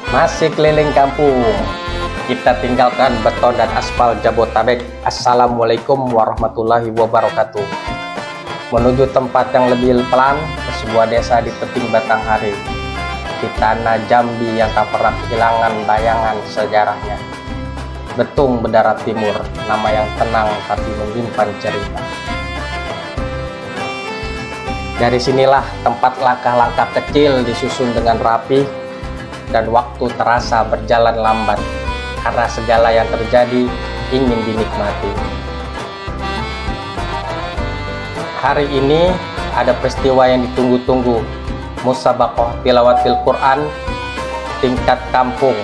Masih keliling kampung, kita tinggalkan beton dan aspal Jabotabek. Assalamualaikum warahmatullahi wabarakatuh. Menuju tempat yang lebih pelan, ke sebuah desa di tebing Batanghari, di tanah Jambi yang tak pernah kehilangan bayangan sejarahnya. Betung Bedara Timur, nama yang tenang tapi menyimpan cerita. Dari sinilah tempat langkah-langkah kecil disusun dengan rapi, dan waktu terasa berjalan lambat karena segala yang terjadi ingin dinikmati. Hari ini ada peristiwa yang ditunggu-tunggu, Musabaqah Tilawatil Quran tingkat kampung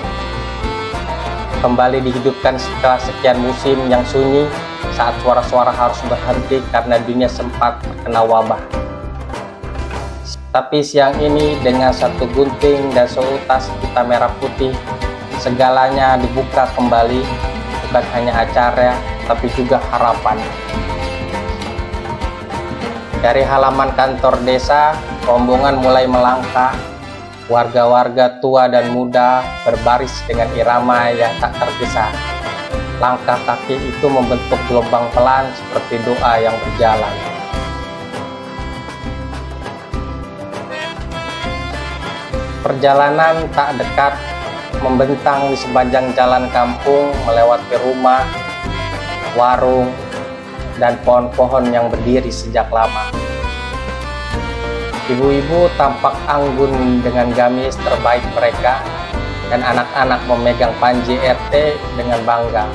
kembali dihidupkan setelah sekian musim yang sunyi saat suara-suara harus berhenti karena dunia sempat terkena wabah. Tapi siang ini dengan satu gunting dan seutas pita merah putih, segalanya dibuka kembali, bukan hanya acara tapi juga harapan. Dari halaman kantor desa, rombongan mulai melangkah. Warga-warga tua dan muda berbaris dengan irama yang tak tergesa. Langkah kaki itu membentuk gelombang pelan seperti doa yang berjalan. Perjalanan tak dekat membentang di sepanjang jalan kampung, melewati rumah, warung, dan pohon-pohon yang berdiri sejak lama. Ibu-ibu tampak anggun dengan gamis terbaik mereka, dan anak-anak memegang panji RT dengan bangga.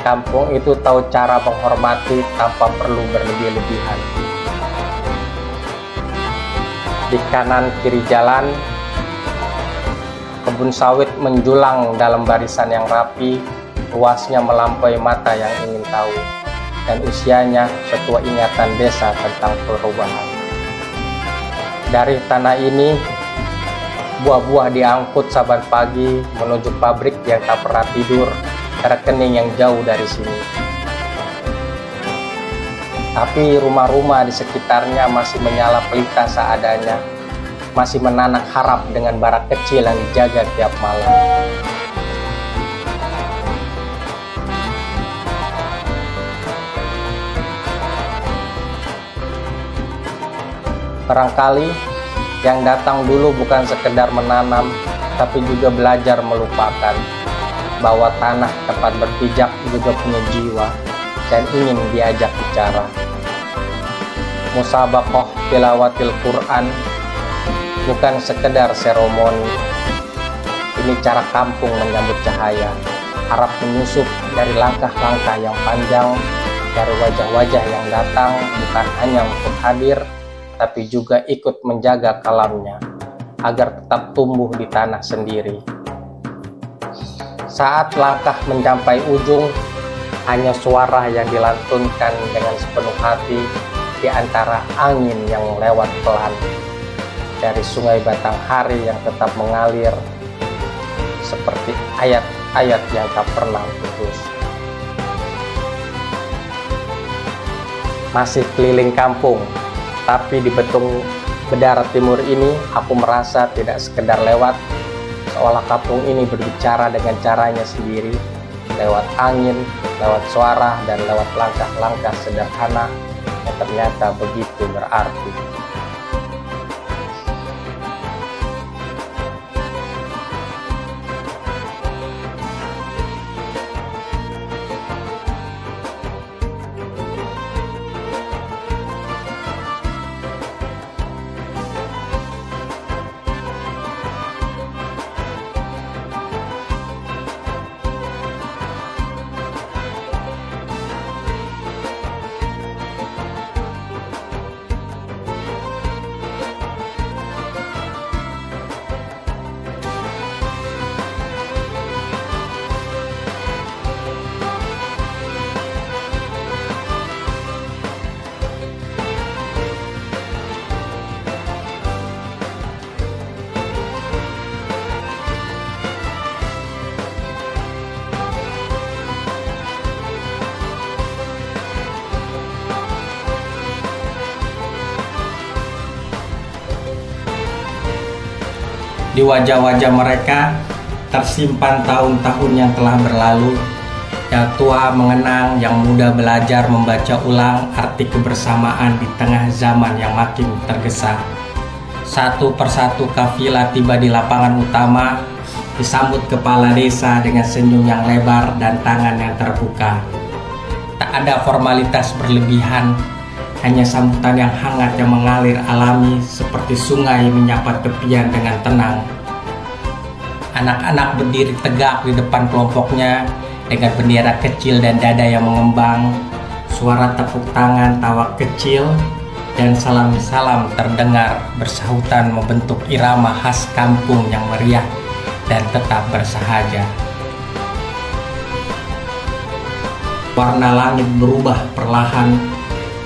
Kampung itu tahu cara menghormati tanpa perlu berlebih-lebihan. Di kanan kiri jalan, kebun sawit menjulang dalam barisan yang rapi, luasnya melampaui mata yang ingin tahu, dan usianya setua ingatan desa tentang perubahan. Dari tanah ini, buah-buah diangkut saban pagi menuju pabrik yang tak pernah tidur, ke rekening yang jauh dari sini. Tapi rumah-rumah di sekitarnya masih menyala pelita seadanya, masih menanak harap dengan bara kecil yang dijaga tiap malam. Barangkali yang datang dulu bukan sekedar menanam, tapi juga belajar melupakan bahwa tanah tempat berpijak juga punya jiwa dan ingin diajak bicara. Musabaqah Tilawatil Quran bukan sekedar seremoni. Ini cara kampung menyambut cahaya, harap menyusup dari langkah-langkah yang panjang, dari wajah-wajah yang datang bukan hanya untuk hadir, tapi juga ikut menjaga kalamnya agar tetap tumbuh di tanah sendiri. Saat langkah mencapai ujung, hanya suara yang dilantunkan dengan sepenuh hati di antara angin yang lewat pelan dari sungai Batanghari yang tetap mengalir seperti ayat-ayat yang tak pernah putus. Masih keliling kampung, tapi di Betung Bedara Timur ini aku merasa tidak sekedar lewat, seolah kampung ini berbicara dengan caranya sendiri, lewat angin, lewat suara, dan lewat langkah-langkah sederhana yang ternyata begitu berarti. Di wajah-wajah mereka tersimpan tahun-tahun yang telah berlalu. Yang tua mengenang, yang muda belajar membaca ulang arti kebersamaan di tengah zaman yang makin tergesa. Satu persatu kafilah tiba di lapangan utama, disambut kepala desa dengan senyum yang lebar dan tangan yang terbuka. Tak ada formalitas berlebihan, hanya sambutan yang hangat yang mengalir alami seperti sungai menyapa tepian dengan tenang. Anak-anak berdiri tegak di depan kelompoknya dengan bendera kecil dan dada yang mengembang. Suara tepuk tangan, tawa kecil, dan salam-salam terdengar bersahutan membentuk irama khas kampung yang meriah dan tetap bersahaja. Warna langit berubah perlahan.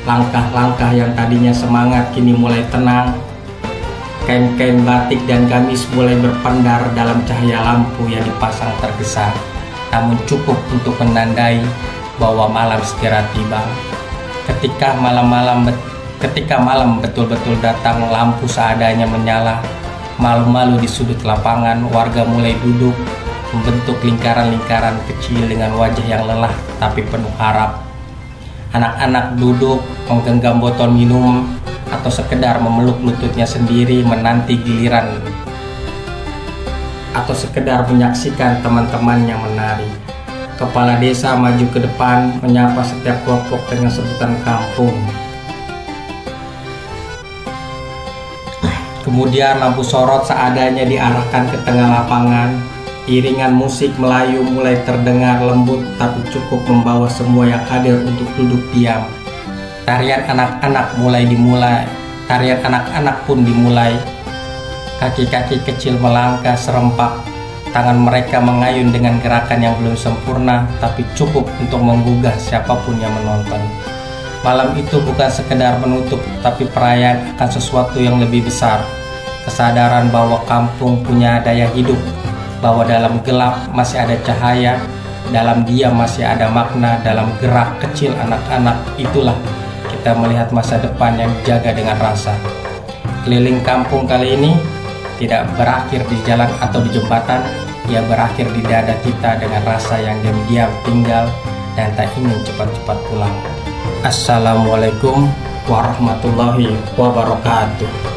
Langkah-langkah yang tadinya semangat kini mulai tenang. Kain-kain batik dan gamis mulai berpendar dalam cahaya lampu yang dipasang tergesa, namun cukup untuk menandai bahwa malam segera tiba. Ketika malam betul-betul datang, lampu seadanya menyala. Malu-malu di sudut lapangan, warga mulai duduk membentuk lingkaran-lingkaran kecil dengan wajah yang lelah tapi penuh harap. Anak-anak duduk menggenggam botol minum atau sekedar memeluk lututnya sendiri menanti giliran, atau sekedar menyaksikan teman-teman yang menari. Kepala desa maju ke depan menyapa setiap kelompok dengan sebutan kampung. Kemudian lampu sorot seadanya diarahkan ke tengah lapangan. Iringan musik Melayu mulai terdengar lembut tapi cukup membawa semua yang hadir untuk duduk diam. Tarian anak-anak pun dimulai. Kaki-kaki kecil melangkah serempak. Tangan mereka mengayun dengan gerakan yang belum sempurna tapi cukup untuk menggugah siapapun yang menonton. Malam itu bukan sekedar menutup tapi perayaan akan sesuatu yang lebih besar. Kesadaran bahwa kampung punya daya hidup, bahwa dalam gelap masih ada cahaya, dalam diam masih ada makna, dalam gerak kecil anak-anak itulah kita melihat masa depan yang dijaga dengan rasa. Keliling kampung kali ini tidak berakhir di jalan atau di jembatan, ia berakhir di dada kita dengan rasa yang diam-diam tinggal dan tak ingin cepat-cepat pulang. Assalamualaikum warahmatullahi wabarakatuh.